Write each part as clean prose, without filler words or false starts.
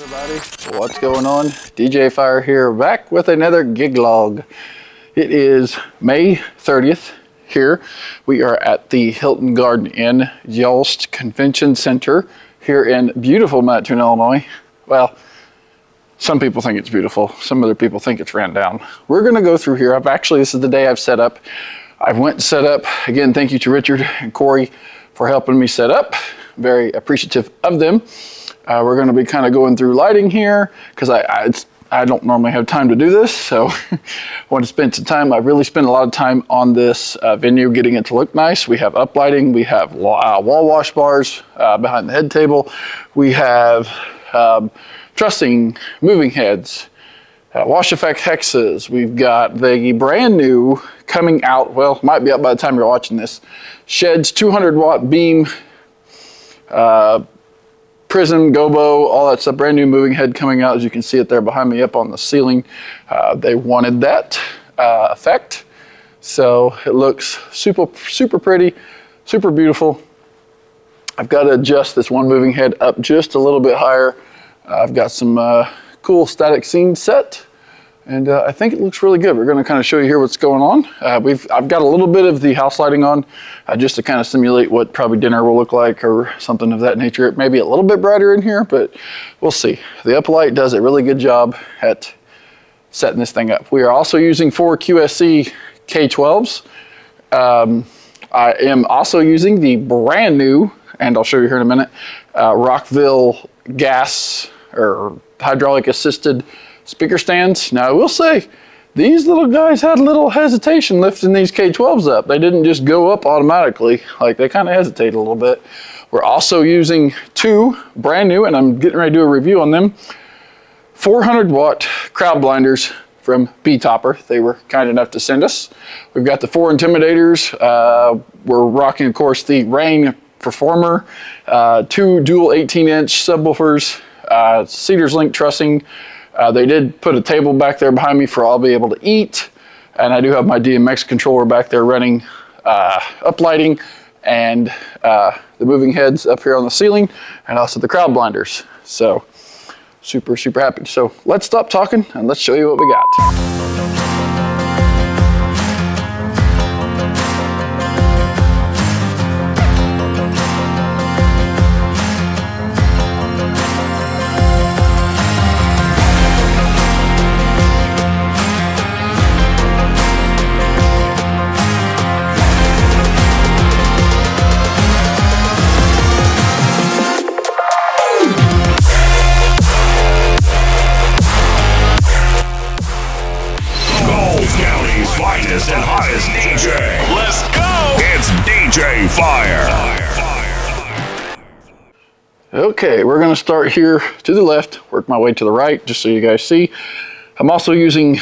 Everybody, what's going on? DJ Fire here, back with another gig log. It is May 30th here. We are at the Hilton Garden Inn Yost Convention Center here in beautiful Mattoon, Illinois. Well, some people think it's beautiful. Some other people think it's ran down. We're going to go through here. This is the day I've set up. I went and set up. Again, thank you to Richard and Corey for helping me set up. Very appreciative of them. We're going to be kind of going through lighting here because I don't normally have time to do this, so I want to spend some time. I really spent a lot of time on this venue, getting it to look nice. We have uplighting, we have wall wash bars behind the head table, we have trussing, moving heads, wash effect hexes. We've got the brand new coming out, well, might be out by the time you're watching this, Sheds 200 watt beam, prism, gobo, all that stuff. Brand new moving head coming out. As you can see it there behind me up on the ceiling. They wanted that effect. So it looks super pretty, super beautiful. I've got to adjust this one moving head up just a little bit higher. I've got some cool static scenes set. And I think it looks really good. We're going to kind of show you here what's going on. I've got a little bit of the house lighting on just to kind of simulate what probably dinner will look like or something of that nature. It may be a little bit brighter in here, but we'll see. The uplight does a really good job at setting this thing up. We are also using 4 QSC K12s. I am also using the brand new, and I'll show you here in a minute, Rockville gas or hydraulic assisted speaker stands. Now I will say, these little guys had a little hesitation lifting these K12s up. They didn't just go up automatically. Like, they kind of hesitated a little bit. We're also using 2 brand new, and I'm getting ready to do a review on them, 400 watt crowd blinders from B-Topper. They were kind enough to send us. We've got the 4 intimidators. We're rocking, of course, the Rain Performer, 2 dual 18-inch subwoofers, Cedars Link trussing. They did put a table back there behind me for I'll be able to eat. And I do have my DMX controller back there running uplighting and the moving heads up here on the ceiling and also the crowd blinders. So super happy. So let's stop talking and let's show you what we got. Finest and hottest DJ. Let's go! It's DJ Fire. Okay, we're going to start here to the left, work my way to the right, just so you guys see. I'm also using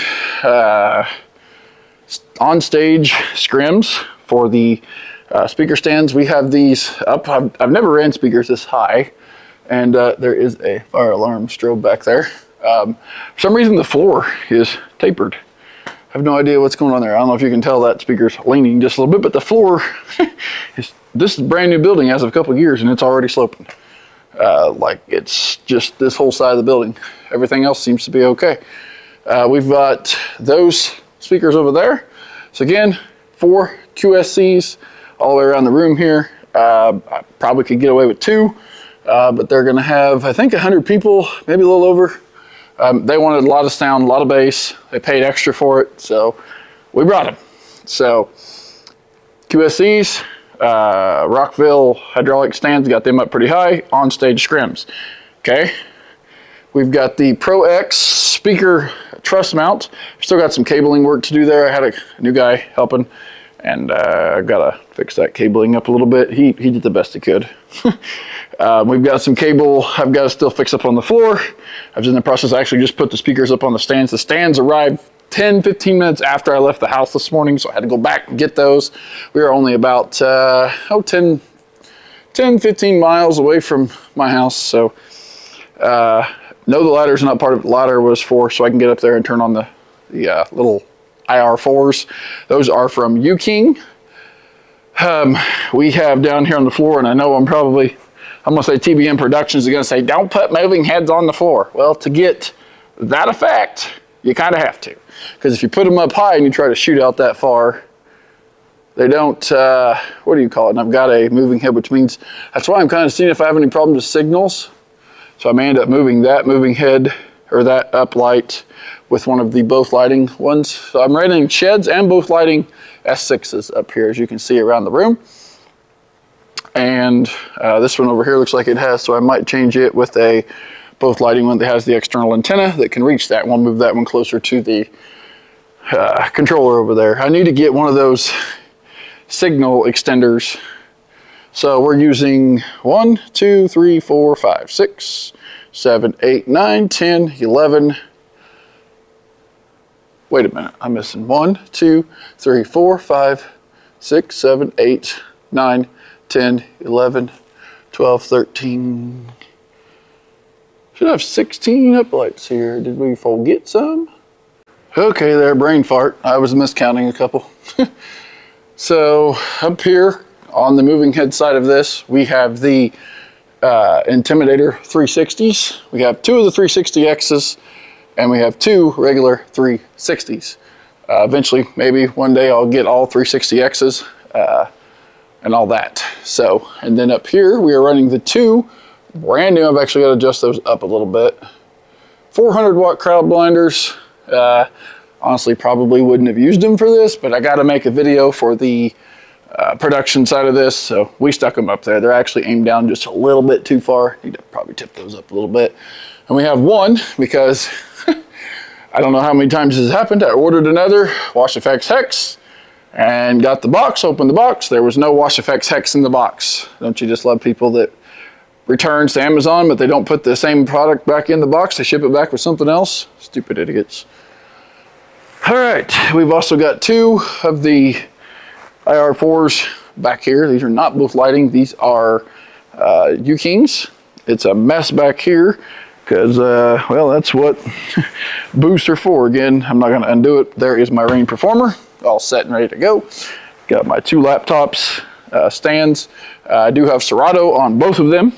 on-stage scrims for the speaker stands. We have these up. I've never ran speakers this high, and there is a fire alarm strobe back there. For some reason, the floor is tapered. I have no idea what's going on there. I don't know if you can tell that speaker's leaning just a little bit, but the floor, this is a brand new building as of a couple of years, and it's already sloping. Like, it's just this whole side of the building. Everything else seems to be okay. We've got those speakers over there. So again, 4 QSCs all the way around the room here. I probably could get away with 2, but they're gonna have, I think, 100 people, maybe a little over. They wanted a lot of sound, a lot of bass. They paid extra for it, so we brought them. So QSCs, Rockville hydraulic stands, got them up pretty high, on stage scrims. Okay, we've got the Pro X speaker truss mount. Still got some cabling work to do there. I had a new guy helping, and I gotta fix that cabling up a little bit. He did the best he could. We've got some cable I've got to still fix up on the floor. I was in the process. I actually just put the speakers up on the stands. The stands arrived 10-15 minutes after I left the house this morning, so I had to go back and get those. We are only about 10-15 miles away from my house, so no, the ladder's not part of it. The ladder was so I can get up there and turn on the little IR4s. Those are from U-King. We have down here on the floor, and I know I'm probably I'm gonna say TBM Productions is gonna say, don't put moving heads on the floor. Well, to get that effect, you kind of have to. Because if you put them up high and you try to shoot out that far, they don't, what do you call it? And I've got a moving head, which means, that's why I'm kind of seeing if I have any problems with signals. So I may end up moving that moving head, or that up light, with one of the both lighting ones. So I'm running sheds and both lighting S6s up here, as you can see around the room. And this one over here looks like it has, so I might change it with a both lighting one that has the external antenna that can reach that one. Move that one closer to the controller over there. I need to get one of those signal extenders. So we're using 1, 2, 3, 4, 5, 6, 7, 8, 9, 10, 11. Wait a minute, I'm missing 1, 2, 3, 4, 5, 6, 7, 8, 9, 10, 11, 12, 13. Should have 16 uplights here. Did we forget some? Okay, there, brain fart. I was miscounting a couple. So up here on the moving head side of this, we have the Intimidator 360s. We have 2 of the 360Xs, and we have 2 regular 360s. Eventually, maybe one day I'll get all 360Xs and all that. So, and then up here, we are running the 2 brand new. I've actually got to adjust those up a little bit. 400 watt crowd blinders. Honestly, probably wouldn't have used them for this, but I got to make a video for the production side of this, so we stuck them up there. They're actually aimed down just a little bit too far. Need to probably tip those up a little bit. And we have one because I don't know how many times this has happened. I ordered another Wash FX hex and got the box, opened the box. There was no Wash FX hex in the box. Don't you just love people that returns to Amazon, but they don't put the same product back in the box? They ship it back with something else? Stupid idiots. All right, we've also got 2 of the IR4s back here. These are not both lighting. These are U-Kings. It's a mess back here because, well, that's what boosts are for. Again, I'm not gonna undo it. There is my Rain Performer, all set and ready to go. Got my 2 laptops, stands. I do have Serato on both of them.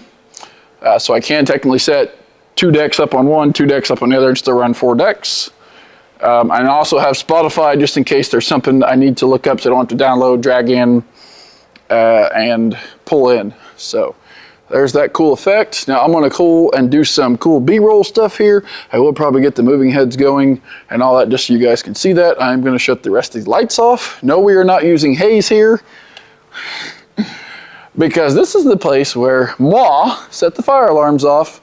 So I can technically set 2 decks up on one, 2 decks up on the other, and still run 4 decks. I also have Spotify just in case there's something I need to look up so I don't have to download, drag in, and pull in. So there's that cool effect. Now I'm gonna do some cool B-roll stuff here. I will probably get the moving heads going and all that just so you guys can see that. I'm gonna shut the rest of these lights off. No, we are not using haze here because this is the place where moi set the fire alarms off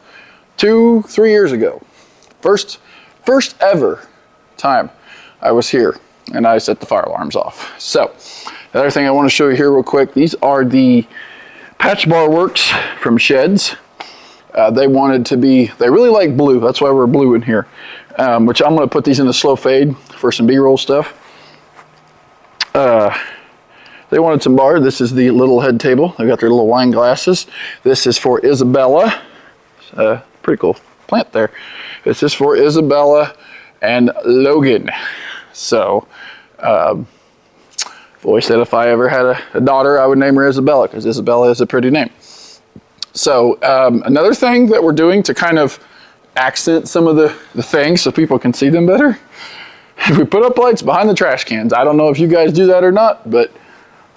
2-3 years ago. First ever time I was here and I set the fire alarms off. So the other thing I want to show you here real quick, these are the patch bar works from Sheds. They wanted to be, they really like blue, that's why we're blue in here, which I'm going to put these in a slow fade for some B-roll stuff. They wanted some bar. This is the little head table. They got their little wine glasses. This is for Isabella. Pretty cool plant there. This is for Isabella and Logan. So, voice said if I ever had a daughter, I would name her Isabella because Isabella is a pretty name. So, another thing that we're doing to kind of accent some of the things so people can see them better, we put up lights behind the trash cans. I don't know if you guys do that or not, but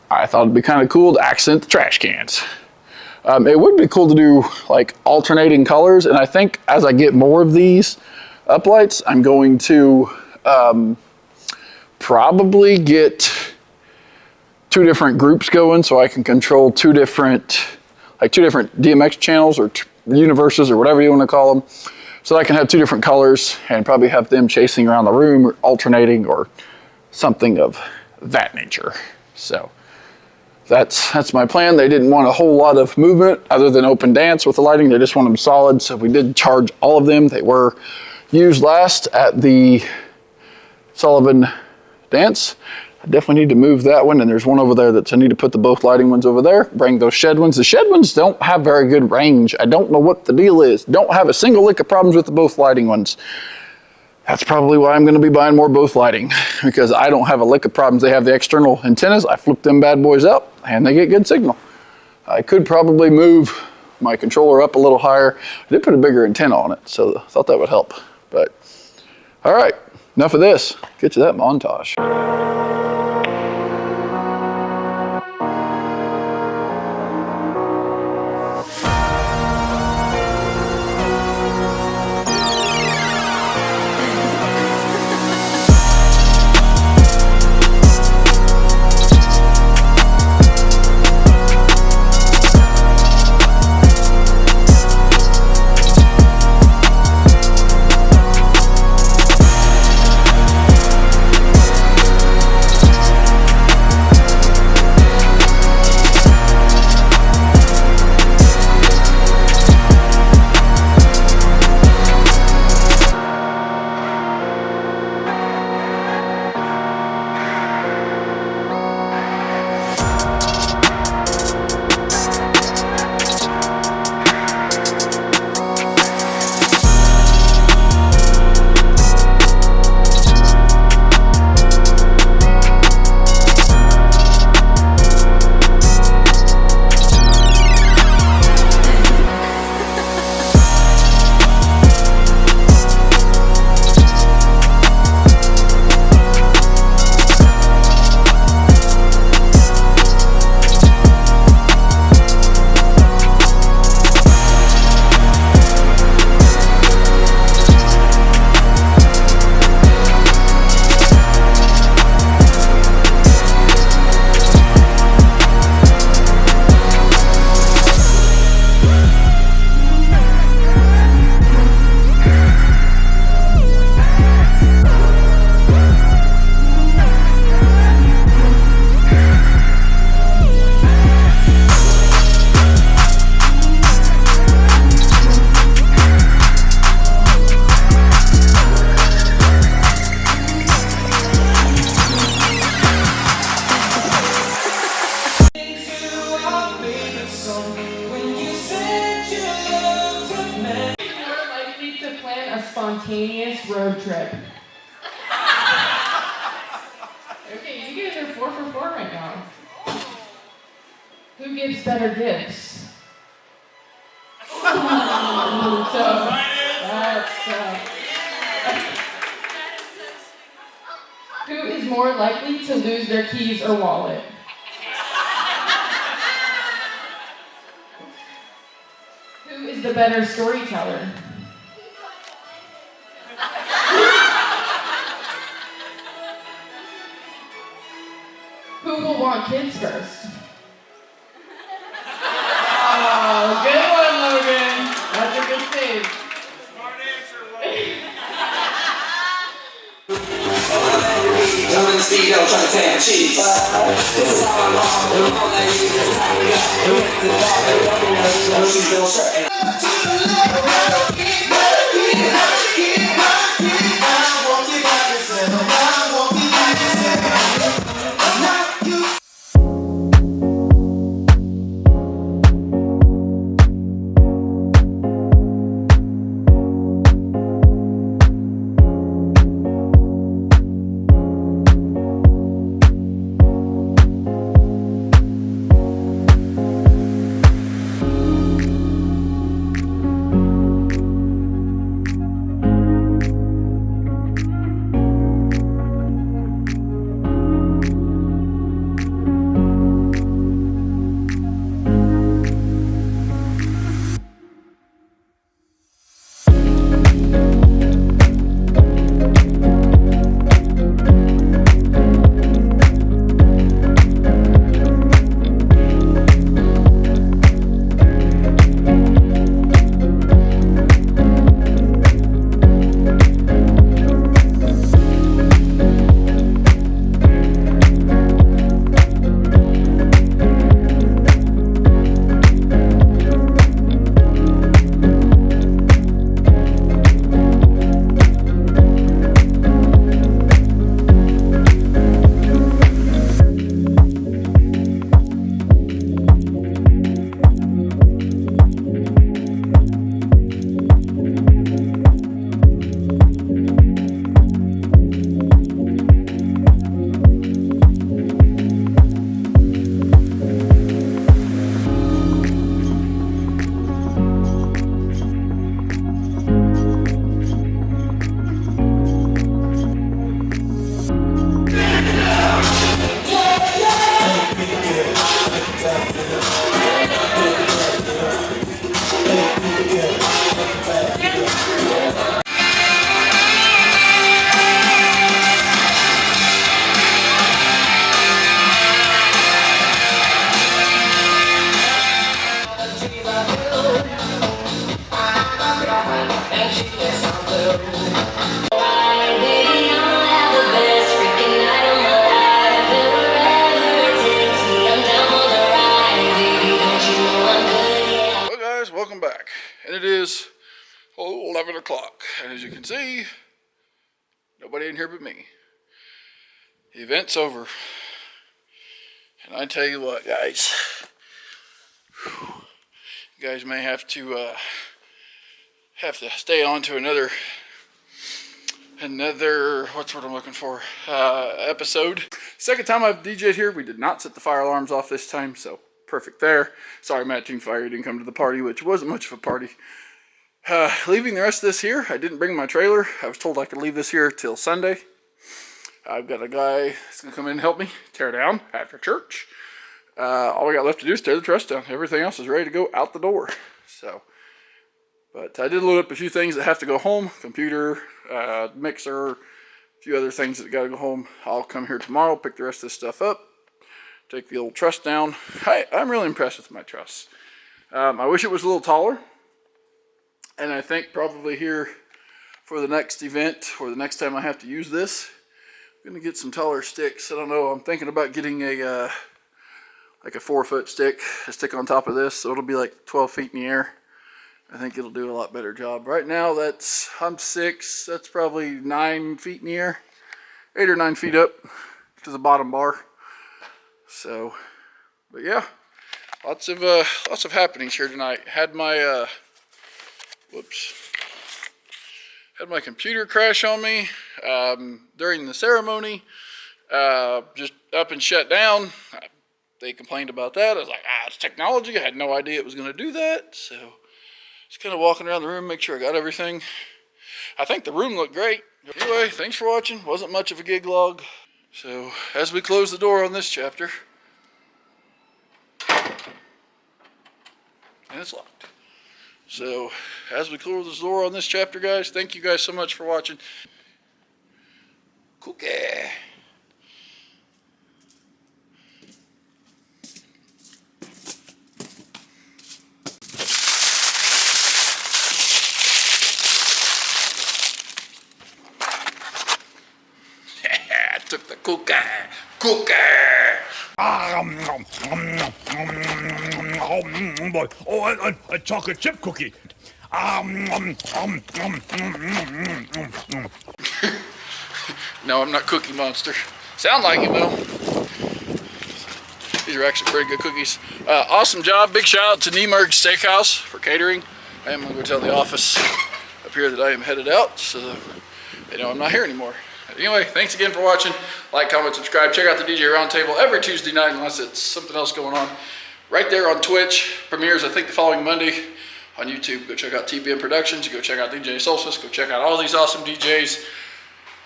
I thought it'd be kind of cool to accent the trash cans. It would be cool to do like alternating colors, and I think as I get more of these uplights, I'm going to probably get 2 different groups going so I can control 2 different DMX channels or universes or whatever you want to call them, so I can have 2 different colors and probably have them chasing around the room or alternating or something of that nature. So that's my plan. They didn't want a whole lot of movement other than open dance with the lighting. They just want them solid, so we did charge all of them. They were used last at the Sullivan dance. I definitely need to move that one, and there's one over there that I need to put the both lighting ones over there, bring those shed ones. The shed ones don't have very good range. I don't know what the deal is. Don't have a single lick of problems with the both lighting ones. That's probably why I'm going to be buying more both lighting, because I don't have a lick of problems. They have the external antennas. I flip them bad boys out and they get good signal. I could probably move my controller up a little higher. I did put a bigger antenna on it, so I thought that would help. But all right, enough of this. Get to that montage. Spontaneous road trip. Okay, you guys are 4 for 4 right now. Who gives better gifts? So, who is more likely to lose their keys or wallet? Who is the better storyteller? Who will want kids first? Oh, good one, Logan. That's a good save. Smart answer, Logan. Well guys, welcome back. And it is 11 o'clock. And as you can see, nobody in here but me. The event's over. And I tell you what, guys. You guys may have to stay on to another what's what I'm looking for, episode. Second time I've DJ'd here. We did not set the fire alarms off this time, so perfect there. Sorry, Matt Team Fire didn't come to the party, which wasn't much of a party. Leaving the rest of this here. I didn't bring my trailer. I was told I could leave this here till Sunday. I've got a guy that's gonna come in and help me tear down after church. All we got left to do is tear the truss down. Everything else is ready to go out the door. So, but I did load up a few things that have to go home. Computer, mixer, a few other things that gotta go home. I'll come here tomorrow, pick the rest of this stuff up, take the old truss down. I'm really impressed with my truss. I wish it was a little taller. And I think probably here for the next event, or the next time I have to use this, I'm gonna get some taller sticks. I don't know, I'm thinking about getting a like a 4-foot stick to stick on top of this, so it'll be like 12 feet in the air. I think it'll do a lot better job. Right now, I'm 6, that's probably 9 feet in the air, 8 or 9 feet up to the bottom bar. So, but yeah, lots of happenings here tonight. Had my had my computer crash on me during the ceremony. Just up and shut down. They complained about that. I was like, it's technology. I had no idea it was going to do that. So just kind of walking around the room, make sure I got everything. I think the room looked great. Anyway, thanks for watching. Wasn't much of a gig log. So as we close the door on this chapter, and it's locked. So as we close the door on this chapter, guys, thank you guys so much for watching. Cookie. Took the cookie. Boy. Oh, a chocolate chip cookie. No, I'm not Cookie Monster. Sound like it though. These are actually pretty good cookies. Awesome job. Big shout out to Niemerg Steakhouse for catering. I am going to go tell the office up here that I am headed out, so they know I'm not here anymore. Anyway, thanks again for watching. Like, comment, subscribe. Check out the DJ Roundtable every Tuesday night unless it's something else going on. Right there on Twitch. Premieres, I think, the following Monday on YouTube. Go check out TBM Productions. Go check out DJ Solstice. Go check out all these awesome DJs.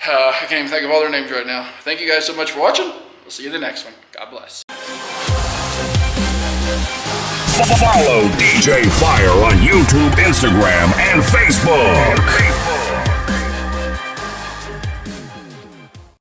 I can't even think of all their names right now. Thank you guys so much for watching. We'll see you in the next one. God bless. Follow DJ Fire on YouTube, Instagram, and Facebook.